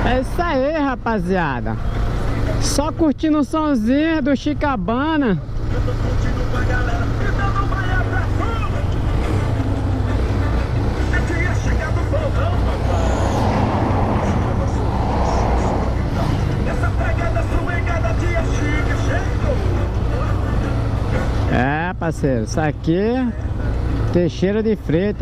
É isso aí, rapaziada. Só curtindo o sonzinho do Chicabana. É, parceiro, isso aqui é Teixeira de Freitas.